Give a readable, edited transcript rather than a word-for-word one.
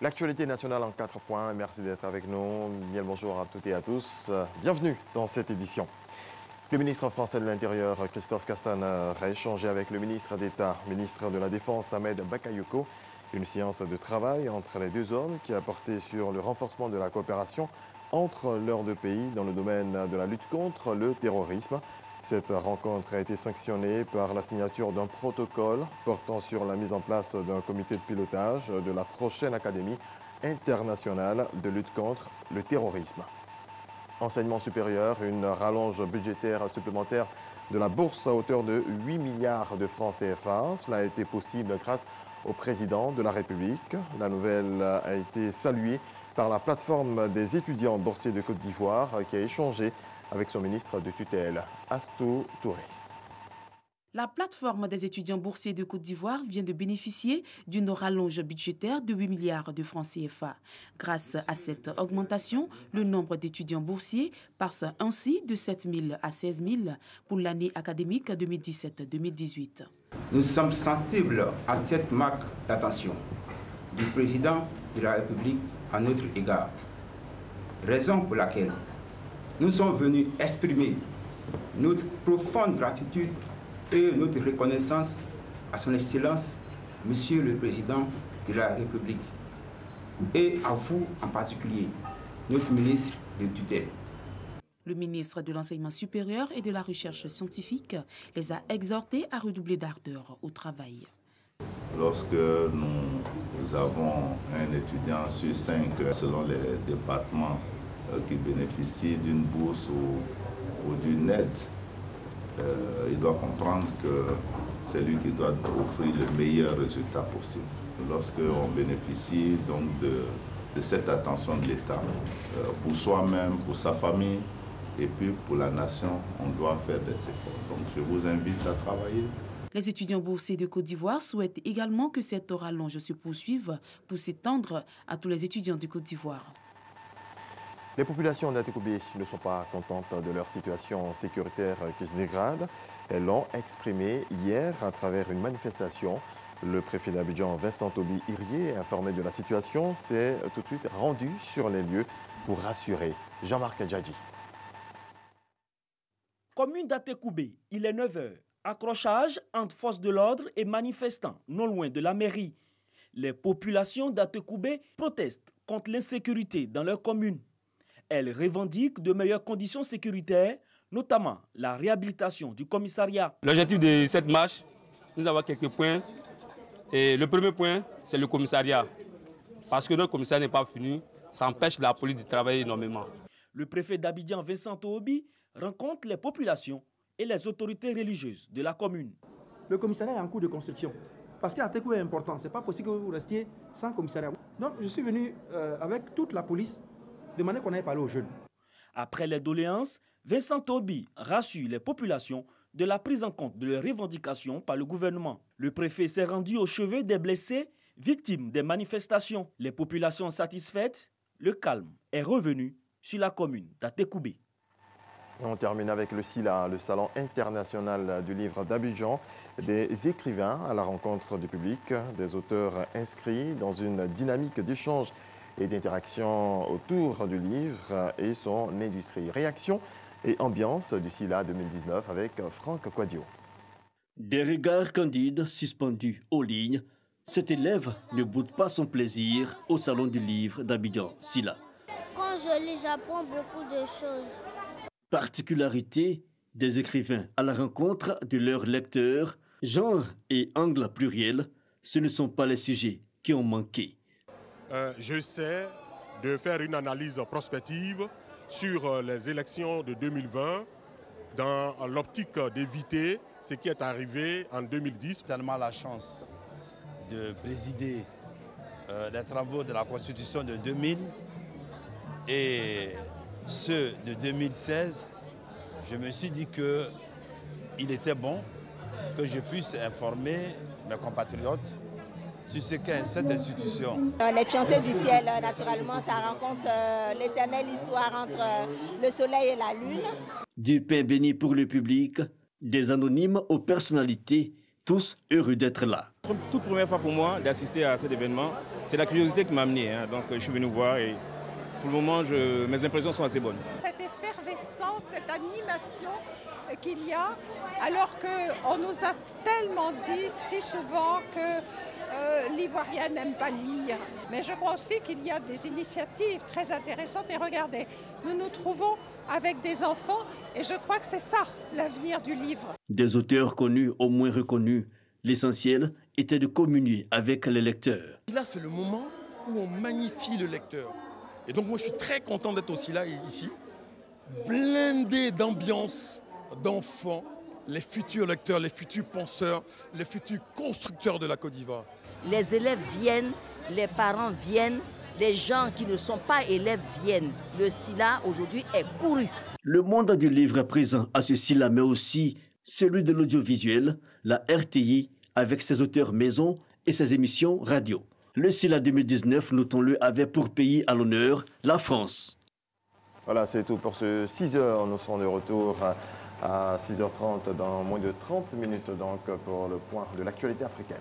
L'actualité nationale en 4 points. Merci d'être avec nous. Bien le bonjour à toutes et à tous. Bienvenue dans cette édition. Le ministre français de l'Intérieur, Christophe Castaner, a échangé avec le ministre d'État, ministre de la Défense, Ahmed Bakayoko. Une séance de travail entre les deux hommes qui a porté sur le renforcement de la coopération entre leurs deux pays dans le domaine de la lutte contre le terrorisme. Cette rencontre a été sanctionnée par la signature d'un protocole portant sur la mise en place d'un comité de pilotage de la prochaine Académie internationale de lutte contre le terrorisme. Enseignement supérieur, une rallonge budgétaire supplémentaire de la bourse à hauteur de 8 milliards de francs CFA. Cela a été possible grâce au président de la République. La nouvelle a été saluée par la plateforme des étudiants boursiers de Côte d'Ivoire qui a échangé avec son ministre de tutelle, Astou Touré. La plateforme des étudiants boursiers de Côte d'Ivoire vient de bénéficier d'une rallonge budgétaire de 8 milliards de francs CFA. Grâce à cette augmentation, le nombre d'étudiants boursiers passe ainsi de 7 000 à 16 000 pour l'année académique 2017-2018. Nous sommes sensibles à cette marque d'attention du président de la République à notre égard. Raison pour laquelle nous sommes venus exprimer notre profonde gratitude et notre reconnaissance à son Excellence, Monsieur le Président de la République, et à vous en particulier, notre ministre de tutelle. Le ministre de l'Enseignement supérieur et de la Recherche scientifique les a exhortés à redoubler d'ardeur au travail. Lorsque nous avons un étudiant sur 5 selon les départements qui bénéficie d'une bourse ou d'une aide, il doit comprendre que c'est lui qui doit offrir le meilleur résultat possible. Lorsqu'on bénéficie donc de cette attention de l'État, pour soi-même, pour sa famille et puis pour la nation, on doit faire des efforts. Donc je vous invite à travailler. Les étudiants boursiers de Côte d'Ivoire souhaitent également que cette rallonge se poursuive pour s'étendre à tous les étudiants de Côte d'Ivoire. Les populations d'Atekoubé ne sont pas contentes de leur situation sécuritaire qui se dégrade. Elles l'ont exprimé hier à travers une manifestation. Le préfet d'Abidjan, Vincent Toby Irié, informé de la situation, s'est tout de suite rendu sur les lieux pour rassurer. Jean-Marc Adjadji. Commune d'Atekoubé, il est 9 h. Accrochage entre forces de l'ordre et manifestants, non loin de la mairie. Les populations d'Atekoubé protestent contre l'insécurité dans leur commune. Elles revendiquent de meilleures conditions sécuritaires, notamment la réhabilitation du commissariat. L'objectif de cette marche, nous avons quelques points. Et le premier point, c'est le commissariat. Parce que notre commissariat n'est pas fini, ça empêche la police de travailler énormément. Le préfet d'Abidjan, Vincent Toby, rencontre les populations et les autorités religieuses de la commune. Le commissariat est en cours de construction. Parce qu'Atekou est important, ce n'est pas possible que vous restiez sans commissariat. Donc je suis venu avec toute la police demander qu'on aille parler aux jeunes. Après les doléances, Vincent Toby rassure les populations de la prise en compte de leurs revendications par le gouvernement. Le préfet s'est rendu au chevet des blessés, victimes des manifestations. Les populations satisfaites, le calme est revenu sur la commune d'Atekoubé. On termine avec le SILA, le Salon international du livre d'Abidjan. Des écrivains à la rencontre du public, des auteurs inscrits dans une dynamique d'échange et d'interaction autour du livre et son industrie. Réaction et ambiance du SILA 2019 avec Franck Quadio. Des regards candides suspendus aux lignes, cet élève ne boude pas son plaisir au Salon du livre d'Abidjan, SILA. Quand je lis, j'apprends beaucoup de choses. Particularité des écrivains à la rencontre de leurs lecteurs, genre et angle pluriel, ce ne sont pas les sujets qui ont manqué. J'essaie de faire une analyse prospective sur les élections de 2020 dans l'optique d'éviter ce qui est arrivé en 2010. J'ai tellement la chance de présider les travaux de la Constitution de 2000 et ceux de 2016. Je me suis dit qu'il était bon que je puisse informer mes compatriotes sur ce qu'est cette institution. Les fiancés du ciel, naturellement, ça rencontre l'éternelle histoire entre le soleil et la lune. Du pain béni pour le public, des anonymes aux personnalités tous heureux d'être là. C'est la toute première fois pour moi d'assister à cet événement. C'est la curiosité qui m'a amené, donc je suis venu voir et pour le moment, mes impressions sont assez bonnes. Cette effervescence, cette animation qu'il y a, alors qu'on nous a tellement dit si souvent que l'Ivoirien n'aime pas lire. Mais je crois aussi qu'il y a des initiatives très intéressantes. Et regardez, nous nous trouvons avec des enfants et je crois que c'est ça l'avenir du livre. Des auteurs connus, au moins reconnus. L'essentiel était de communier avec les lecteurs. Là, c'est le moment où on magnifie le lecteur. Et donc moi, je suis très content d'être aussi là, ici, blindé d'ambiance, d'enfants, les futurs lecteurs, les futurs penseurs, les futurs constructeurs de la Côte d'Ivoire. Les élèves viennent, les parents viennent, les gens qui ne sont pas élèves viennent. Le SILA aujourd'hui est couru. Le monde du livre est présent à ce SILA, mais aussi celui de l'audiovisuel, la RTI avec ses auteurs maison et ses émissions radio. Le SILA 2019, notons-le, avait pour pays à l'honneur la France. Voilà, c'est tout pour ce 6h. Nous serons de retour à 6h30 dans moins de 30 minutes donc pour le point de l'actualité africaine.